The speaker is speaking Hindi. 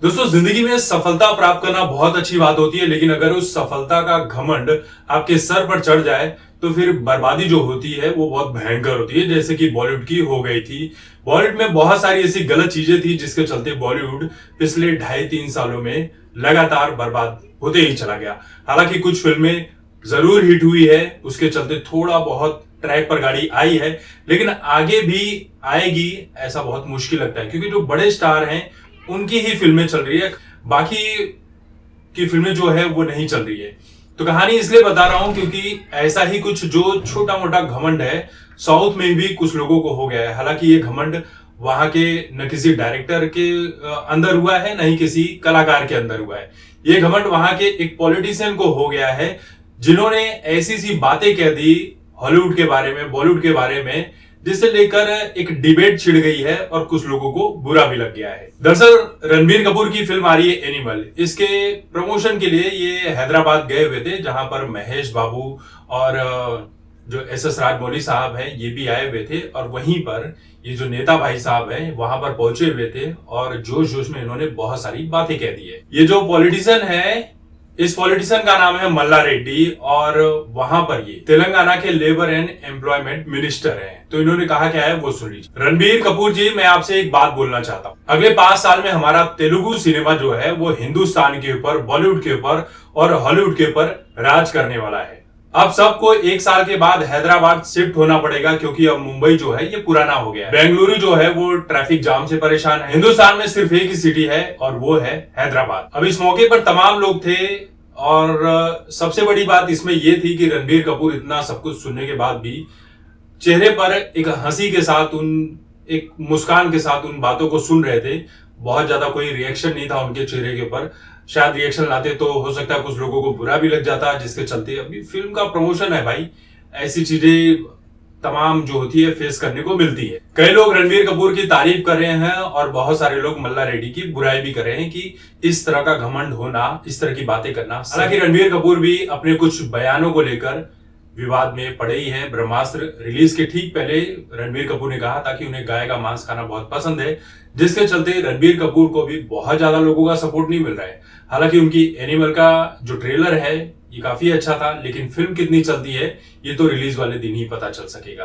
दोस्तों, जिंदगी में सफलता प्राप्त करना बहुत अच्छी बात होती है, लेकिन अगर उस सफलता का घमंड आपके सर पर चढ़ जाए तो फिर बर्बादी जो होती है वो बहुत भयंकर होती है, जैसे कि बॉलीवुड की हो गई थी। बॉलीवुड में बहुत सारी ऐसी गलत चीजें थी जिसके चलते बॉलीवुड पिछले 2.5-3 सालों में लगातार बर्बाद होते ही चला गया। हालांकि कुछ फिल्में जरूर हिट हुई है, उसके चलते थोड़ा बहुत ट्रैक पर गाड़ी आई है, लेकिन आगे भी आएगी ऐसा बहुत मुश्किल लगता है, क्योंकि जो बड़े स्टार हैं उनकी ही फिल्में चल रही है, बाकी की फिल्में जो है वो नहीं चल रही है। तो कहानी इसलिए बता रहा हूं क्योंकि ऐसा ही कुछ जो छोटा मोटा घमंड है साउथ में भी कुछ लोगों को हो गया है। हालांकि ये घमंड वहां के न किसी डायरेक्टर के अंदर हुआ है, न ही किसी कलाकार के अंदर हुआ है। ये घमंड वहां के एक पॉलिटिशियन को हो गया है, जिन्होंने ऐसी सी बातें कह दी हॉलीवुड के बारे में, बॉलीवुड के बारे में, जिससे लेकर एक डिबेट छिड़ गई है और कुछ लोगों को बुरा भी लग गया है। दरअसल रणबीर कपूर की फिल्म आ रही है एनिमल। इसके प्रमोशन के लिए ये हैदराबाद गए हुए थे, जहां पर महेश बाबू और जो एस राजमौली साहब हैं ये भी आए हुए थे, और वहीं पर ये जो नेता भाई साहब हैं वहां पर पहुंचे हुए थे और जोश जोश में इन्होंने बहुत सारी बातें कह दी है। ये जो पॉलिटिशियन है, इस पॉलिटिशियन का नाम है मल्ला रेड्डी, और वहां पर ये तेलंगाना के लेबर एंड एम्प्लॉयमेंट मिनिस्टर हैं। तो इन्होंने कहा क्या है वो सुन लीजिए। रणबीर कपूर जी, मैं आपसे एक बात बोलना चाहता हूं। अगले 5 साल में हमारा तेलुगु सिनेमा जो है वो हिंदुस्तान के ऊपर, बॉलीवुड के ऊपर और हॉलीवुड के ऊपर राज करने वाला है। अब सबको 1 साल के बाद हैदराबाद शिफ्ट होना पड़ेगा, क्योंकि अब मुंबई जो है ये पुराना हो गया है। बेंगलुरु जो है वो ट्रैफिक जाम से परेशान है। हिंदुस्तान में सिर्फ एक ही सिटी है और वो है हैदराबाद। अब इस मौके पर तमाम लोग थे, और सबसे बड़ी बात इसमें यह थी कि रणबीर कपूर इतना सब कुछ सुनने के बाद भी चेहरे पर एक हंसी के साथ, एक मुस्कान के साथ उन बातों को सुन रहे थे। बहुत ज्यादा कोई रिएक्शन नहीं था उनके चेहरे के ऊपर। शायद रिएक्शन लाते तो हो सकता है कुछ लोगों को बुरा भी लग जाता, जिसके चलते अभी फिल्म का प्रमोशन है भाई, ऐसी चीजें तमाम जो होती है फेस करने को मिलती है। कई लोग रणबीर कपूर की तारीफ कर रहे हैं और बहुत सारे लोग मल्ला रेड्डी की बुराई भी कर रहे हैं कि इस तरह का घमंड होना, इस तरह की बातें करना। हालांकि रणबीर कपूर भी अपने कुछ बयानों को लेकर विवाद में पड़े ही हैं। ब्रह्मास्त्र रिलीज के ठीक पहले रणबीर कपूर ने कहा था कि उन्हें गाय का मांस खाना बहुत पसंद है, जिसके चलते रणबीर कपूर को भी बहुत ज्यादा लोगों का सपोर्ट नहीं मिल रहा है। हालांकि उनकी एनिमल का जो ट्रेलर है ये काफी अच्छा था, लेकिन फिल्म कितनी चलती है ये तो रिलीज वाले दिन ही पता चल सकेगा।